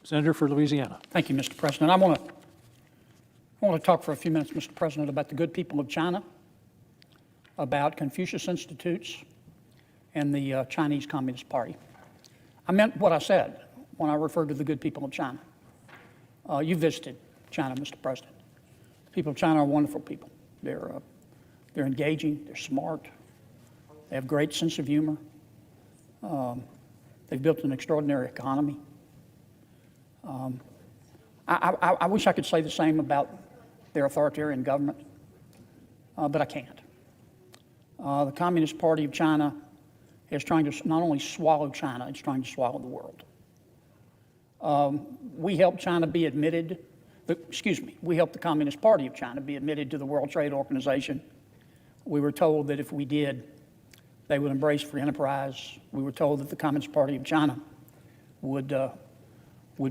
Senator for Louisiana. Thank you, Mr. President. I want to talk for a few minutes, Mr. President, about the good people of China, about Confucius Institutes, and the Chinese Communist Party. I meant what I said when I referred to the good people of China. You visited China, Mr. President. The people of China are wonderful people. They're engaging, they're smart, they have a great sense of humor. They've built an extraordinary economy. I wish I could say the same about their authoritarian government, but I can't. The Communist Party of China is trying to not only swallow China, it's trying to swallow the world. We helped China be admitted, we helped the Communist Party of China be admitted to the World Trade Organization. We were told that if we did, they would embrace free enterprise. We were told that the Communist Party of China would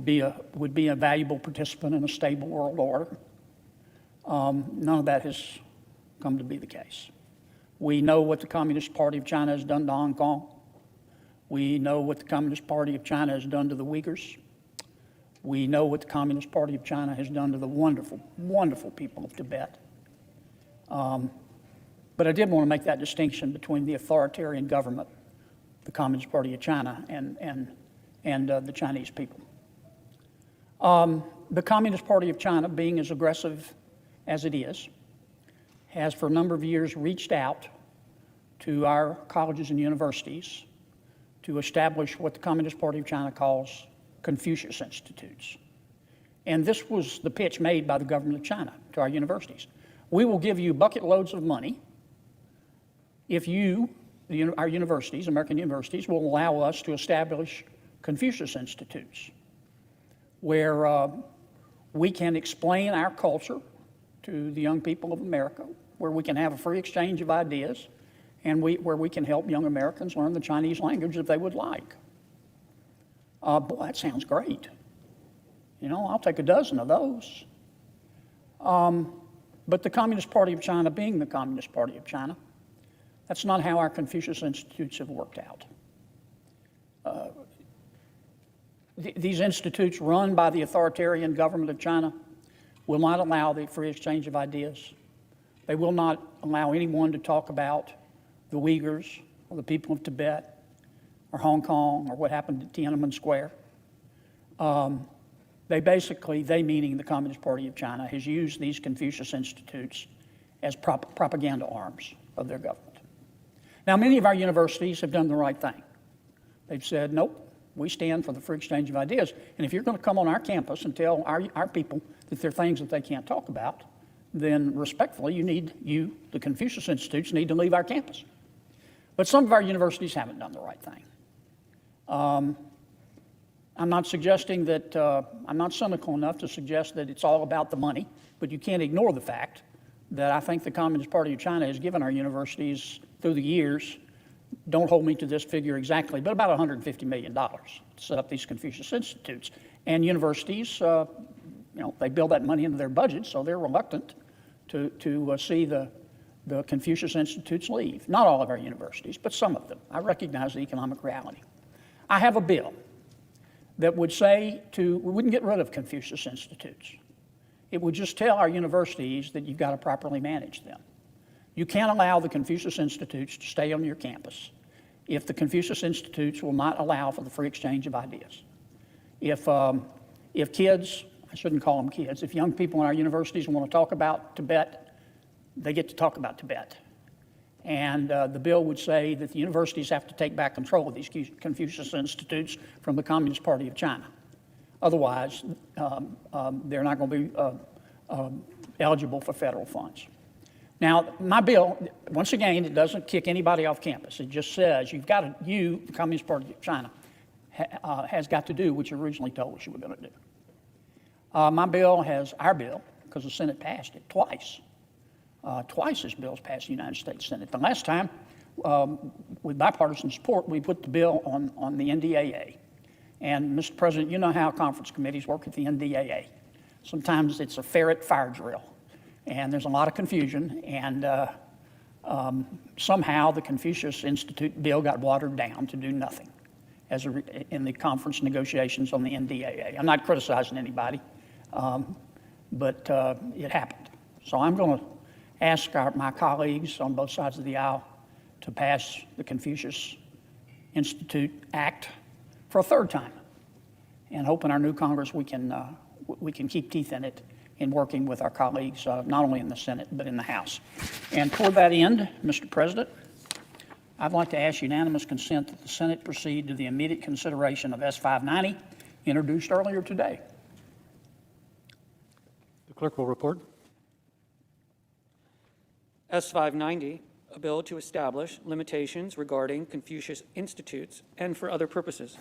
be a valuable participant in a stable world order. None of that has come to be the case. We know what the Communist Party of China has done to Hong Kong. We know what the Communist Party of China has done to the Uyghurs. We know what the Communist Party of China has done to the wonderful, wonderful people of Tibet. But I did want to make that distinction between the authoritarian government, the Communist Party of China, and the Chinese people. The Communist Party of China, being as aggressive as it is, has for a number of years reached out to our colleges and universities to establish what the Communist Party of China calls Confucius Institutes. And this was the pitch made by the government of China to our universities. We will give you bucket loads of money if you, our universities, American universities, will allow us to establish Confucius Institutes, where we can explain our culture to the young people of America, where we can have a free exchange of ideas, and where we can help young Americans learn the Chinese language if they would like. Boy, that sounds great. You know, I'll take a dozen of those. But the Communist Party of China, being the Communist Party of China, that's not how our Confucius Institutes have worked out. These institutes run by the authoritarian government of China will not allow the free exchange of ideas. They will not allow anyone to talk about the Uyghurs or the people of Tibet or Hong Kong or what happened at Tiananmen Square. They meaning the Communist Party of China, has used these Confucius Institutes as propaganda arms of their government. Now, many of our universities have done the right thing. They've said, nope, we stand for the free exchange of ideas. And if you're going to come on our campus and tell our people that there are things that they can't talk about, then respectfully, the Confucius Institutes need to leave our campus. But some of our universities haven't done the right thing. I'm not suggesting that, I'm not cynical enough to suggest that it's all about the money, but you can't ignore the fact that I think the Communist Party of China has given our universities through the years, don't hold me to this figure exactly, but about $150 million to set up these Confucius Institutes. And universities, they build that money into their budget, so they're reluctant to see the Confucius Institutes leave. Not all of our universities, but some of them. I recognize the economic reality. I have a bill that would say we wouldn't get rid of Confucius Institutes. It would just tell our universities that you've got to properly manage them. You can't allow the Confucius Institutes to stay on your campus if the Confucius Institutes will not allow for the free exchange of ideas. If kids, I shouldn't call them kids, if young people in our universities want to talk about Tibet, they get to talk about Tibet. And the bill would say that the universities have to take back control of these Confucius Institutes from the Communist Party of China. Otherwise, they're not going to be eligible for federal funds. Now, my bill, once again, it doesn't kick anybody off campus. It just says the Communist Party of China, has got to do what you originally told us you were going to do. Our bill, because the Senate passed it twice. Twice this bill's passed the United States Senate. The last time, with bipartisan support, we put the bill on the NDAA. And Mr. President, you know how conference committees work at the NDAA. Sometimes it's a ferret fire drill. And there's a lot of confusion, and somehow the Confucius Institute bill got watered down to do nothing. in the conference negotiations on the NDAA. I'm not criticizing anybody, but it happened. So I'm going to ask my colleagues on both sides of the aisle to pass the Confucius Institute Act for a third time, and hope in our new Congress we can keep teeth in it in working with our colleagues, not only in the Senate, but in the House. And toward that end, Mr. President, I'd like to ask unanimous consent that the Senate proceed to the immediate consideration of S-590, introduced earlier today. The clerk will report. S-590, a bill to establish limitations regarding Confucius Institutes and for other purposes.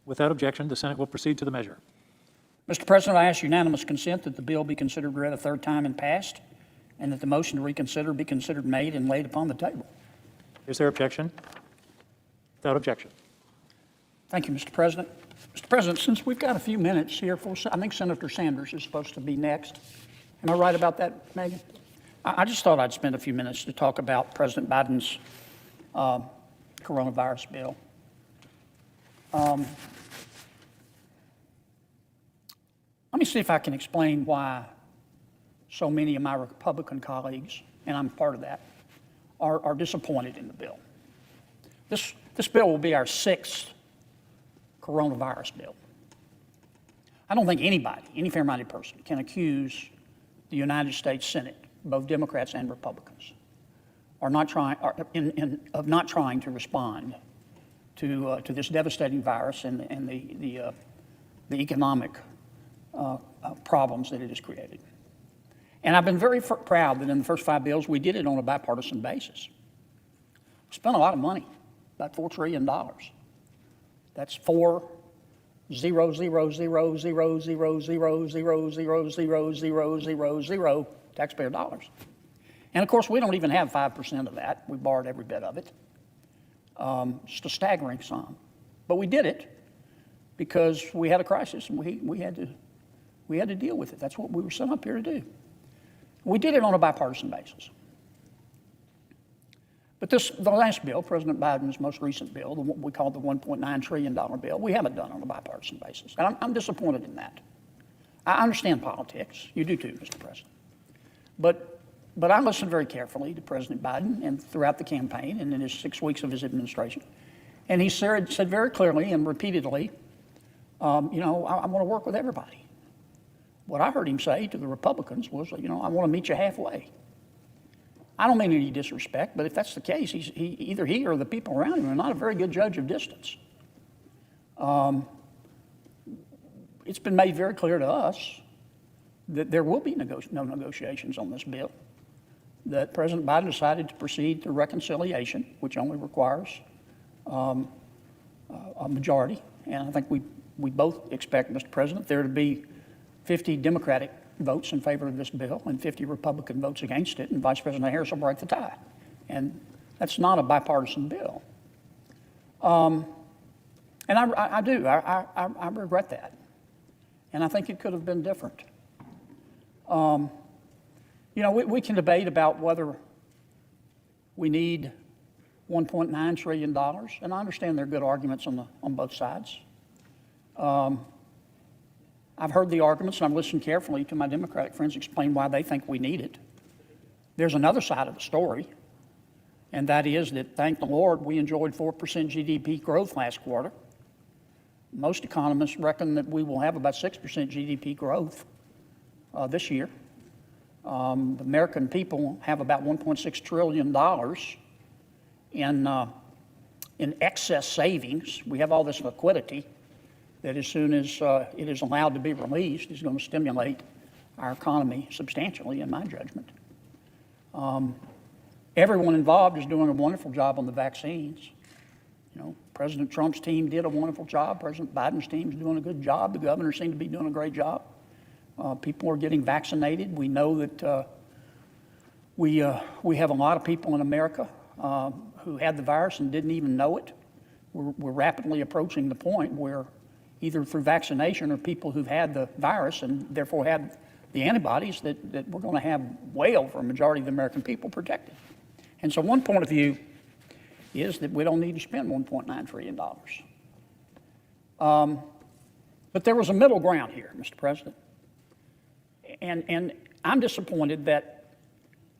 Without objection, the Senate will proceed to the measure. Mr. President, I ask unanimous consent that the bill be considered read a third time and passed, and that the motion to reconsider be considered made and laid upon the table. Is there objection? Without objection. Thank you, Mr. President. Mr. President, since we've got a few minutes here, I think Senator Sanders is supposed to be next. Am I right about that, Megan? I just thought I'd spend a few minutes to talk about President Biden's coronavirus bill. Let me see if I can explain why so many of my Republican colleagues, and I'm part of that, are disappointed in the bill. This bill will be our sixth coronavirus bill. I don't think anybody, any fair-minded person, can accuse the United States Senate, both Democrats and Republicans, of not trying to respond to this devastating virus and the economic problems that it has created. And I've been very proud that in the first 5 bills, we did it on a bipartisan basis. We spent a lot of money, about $4 trillion. That's 4,000,000,000,000,000,000,000 taxpayer dollars. And of course, we don't even have 5% of that. We borrowed every bit of it. Just a staggering sum. But we did it because we had a crisis and we had to deal with it. That's what we were set up here to do. We did it on a bipartisan basis. But the last bill, President Biden's most recent bill, what we call the $1.9 trillion bill, we haven't done on a bipartisan basis. And I'm disappointed in that. I understand politics. You do too, Mr. President. But I listened very carefully to President Biden and throughout the campaign and in his 6 weeks of his administration. And he said very clearly and repeatedly, I want to work with everybody. What I heard him say to the Republicans was, I want to meet you halfway. I don't mean any disrespect, but if that's the case, either he or the people around him are not a very good judge of distance. It's been made very clear to us that there will be no negotiations on this bill, that President Biden decided to proceed to reconciliation, which only requires a majority. And I think we both expect, Mr. President, there to be 50 Democratic votes in favor of this bill and 50 Republican votes against it, and Vice President Harris will break the tie. And that's not a bipartisan bill. And I do. I regret that. And I think it could have been different. We can debate about whether we need $1.9 trillion, and I understand there are good arguments on both sides. I've heard the arguments, and I've listened carefully to my Democratic friends explain why they think we need it. There's another side of the story, and that is that, thank the Lord, we enjoyed 4% GDP growth last quarter. Most economists reckon that we will have about 6% GDP growth this year. The American people have about $1.6 trillion in excess savings. We have all this liquidity that as soon as it is allowed to be released is going to stimulate our economy substantially, in my judgment. Everyone involved is doing a wonderful job on the vaccines. President Trump's team did a wonderful job. President Biden's team is doing a good job. The governors seem to be doing a great job. People are getting vaccinated. We know that we have a lot of people in America who had the virus and didn't even know it. We're rapidly approaching the point where either through vaccination or people who've had the virus and therefore had the antibodies that we're going to have way over a majority of the American people protected. And so one point of view is that we don't need to spend $1.9 trillion. But there was a middle ground here, Mr. President. And I'm disappointed that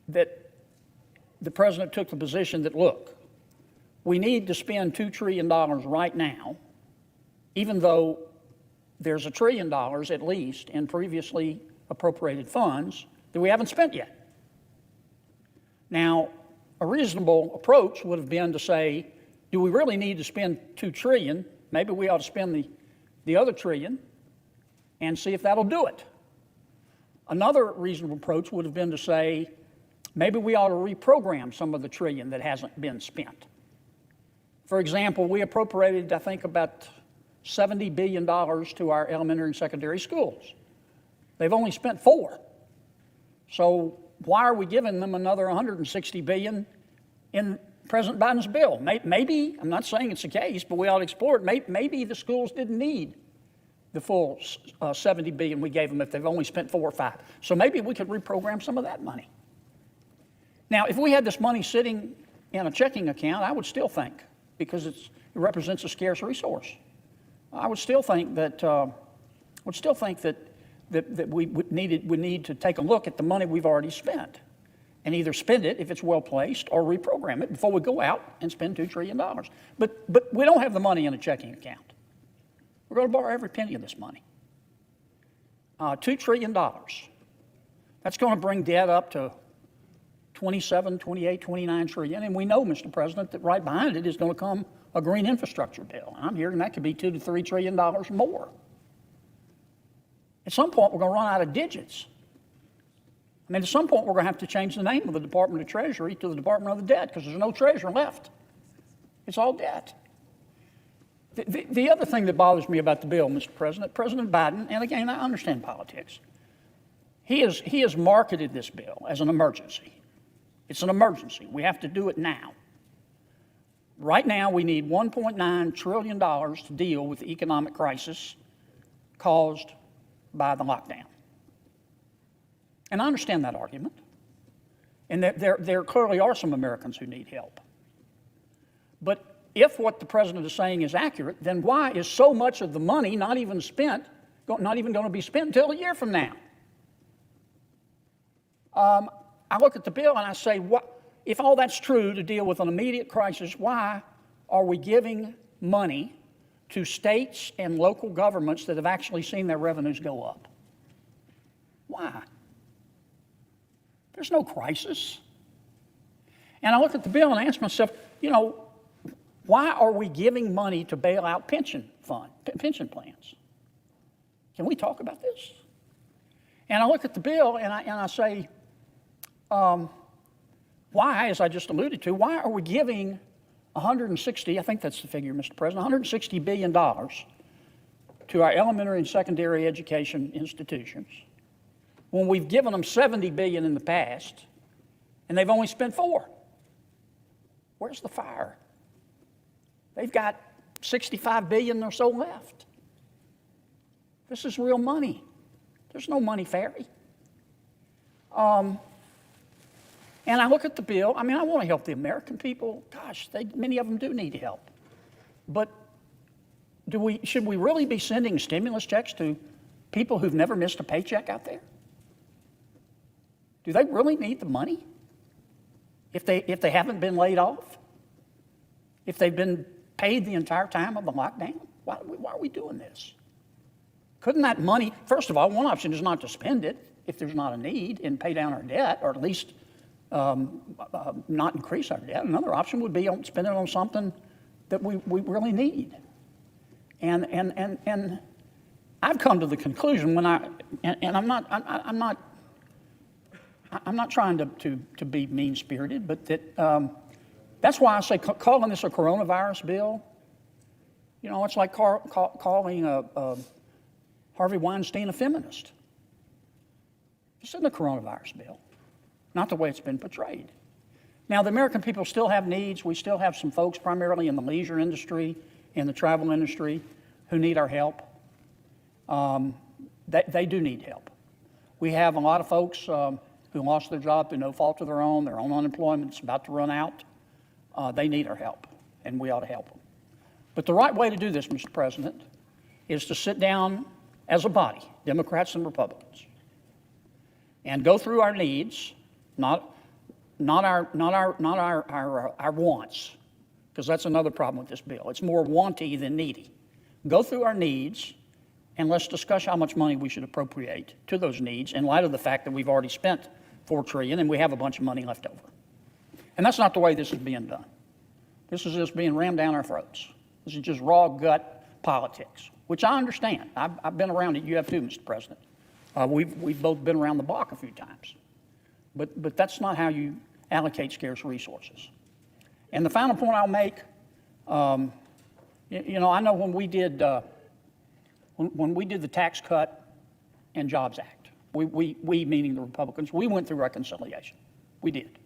the president took the position that, look, we need to spend $2 trillion right now, even though there's $1 trillion at least in previously appropriated funds that we haven't spent yet. Now, a reasonable approach would have been to say, do we really need to spend $2 trillion? Maybe we ought to spend the other $1 trillion and see if that'll do it. Another reasonable approach would have been to say, maybe we ought to reprogram some of the $1 trillion that hasn't been spent. For example, we appropriated, I think, about $70 billion to our elementary and secondary schools. They've only spent $4 billion. So why are we giving them another $160 billion in President Biden's bill? Maybe, I'm not saying it's the case, but we ought to explore it. Maybe the schools didn't need the full $70 billion we gave them if they've only spent 4 or 5. So maybe we could reprogram some of that money. Now, if we had this money sitting in a checking account, I would still think, because it represents a scarce resource, I would still think that we need to take a look at the money we've already spent and either spend it if it's well placed or reprogram it before we go out and spend $2 trillion. But we don't have the money in a checking account. We're going to borrow every penny of this money. $2 trillion. That's going to bring debt up to 27, 28, 29 trillion. And we know, Mr. President, that right behind it is going to come a green infrastructure bill. And I'm hearing that could be $2 to $3 trillion more. At some point, we're going to run out of digits. I mean, at some point, we're going to have to change the name of the Department of Treasury to the Department of the Debt because there's no treasurer left. It's all debt. The other thing that bothers me about the bill, Mr. President, President Biden, and again, I understand politics, he has marketed this bill as an emergency. It's an emergency. We have to do it now. Right now, we need $1.9 trillion to deal with the economic crisis caused by the lockdown. And I understand that argument. And there clearly are some Americans who need help. But if what the president is saying is accurate, then why is so much of the money not even going to be spent until a year from now? I look at the bill and I say, if all that's true to deal with an immediate crisis, why are we giving money to states and local governments that have actually seen their revenues go up? Why? There's no crisis. And I look at the bill and I ask myself, why are we giving money to bail out pension plans? Can we talk about this? And I look at the bill and I say, why, as I just alluded to, why are we giving I think that's the figure, Mr. President, $160 billion to our elementary and secondary education institutions when we've given them $70 billion in the past and they've only spent $4 billion? Where's the fire? They've got $65 billion or so left. This is real money. There's no money fairy. And I look at the bill. I mean, I want to help the American people. Gosh, many of them do need help. But should we really be sending stimulus checks to people who've never missed a paycheck out there? Do they really need the money? If they haven't been laid off? If they've been paid the entire time of the lockdown? Why are we doing this? Couldn't that money, first of all, one option is not to spend it if there's not a need and pay down our debt, or at least not increase our debt. Another option would be spend it on something that we really need. And I've come to the conclusion I'm not trying to be mean-spirited, but that's why I say calling this a coronavirus bill, it's like calling Harvey Weinstein a feminist. This isn't a coronavirus bill, not the way it's been portrayed. Now, the American people still have needs. We still have some folks, primarily in the leisure industry, in the travel industry, who need our help. They do need help. We have a lot of folks who lost their job through no fault of their own unemployment is about to run out. They need our help, and we ought to help them. But the right way to do this, Mr. President, is to sit down as a body, Democrats and Republicans, and go through our needs, not our wants, because that's another problem with this bill. It's more wanty than needy. Go through our needs, and let's discuss how much money we should appropriate to those needs in light of the fact that we've already spent $4 trillion and we have a bunch of money left over. And that's not the way this is being done. This is just being rammed down our throats. This is just raw gut politics, which I understand. I've been around it. You have too, Mr. President. We've both been around the block a few times. But that's not how you allocate scarce resources. And the final point I'll make, I know when we did the Tax Cut and Jobs Act, we meaning the Republicans, we went through reconciliation. We did.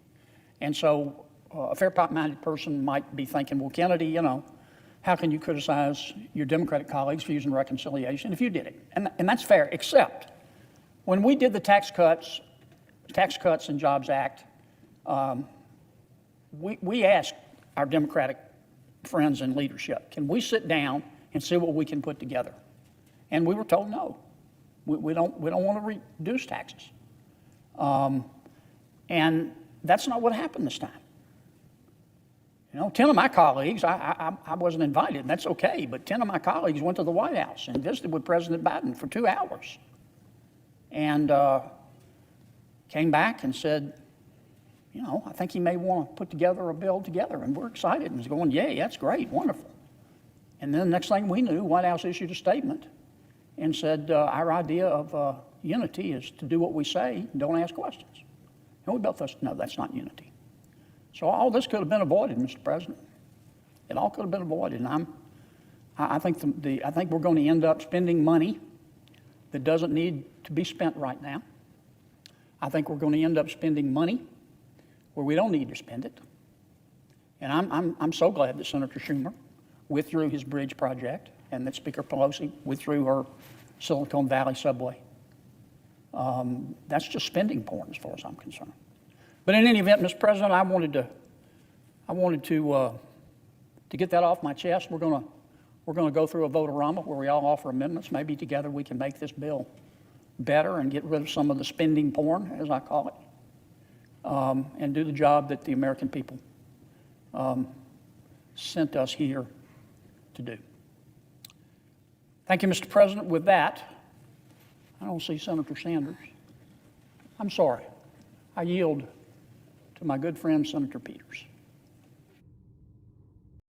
And so a fair-minded person might be thinking, well, Kennedy, how can you criticize your Democratic colleagues for using reconciliation if you did it? And that's fair, except when we did the Tax Cuts and Jobs Act, we asked our Democratic friends in leadership, can we sit down and see what we can put together? And we were told no. We don't want to reduce taxes. And that's not what happened this time. 10 of my colleagues, I wasn't invited, and that's okay, but 10 of my colleagues went to the White House and visited with President Biden for 2 hours. And came back and said, I think he may want to put together a bill together, and we're excited. And he's going, yay, that's great, wonderful. And then the next thing we knew, White House issued a statement and said, our idea of unity is to do what we say, don't ask questions. And we both thought, no, that's not unity. So all this could have been avoided, Mr. President. It all could have been avoided. And I think we're going to end up spending money that doesn't need to be spent right now. I think we're going to end up spending money where we don't need to spend it. And I'm so glad that Senator Schumer withdrew his bridge project and that Speaker Pelosi withdrew her Silicon Valley subway. That's just spending porn as far as I'm concerned. But in any event, Mr. President, I wanted to get that off my chest. We're going to go through a vote-a-rama where we all offer amendments. Maybe together we can make this bill better and get rid of some of the spending porn, as I call it, and do the job that the American people sent us here to do. Thank you, Mr. President. With that, I don't see Senator Sanders. I'm sorry. I yield to my good friend, Senator Peters.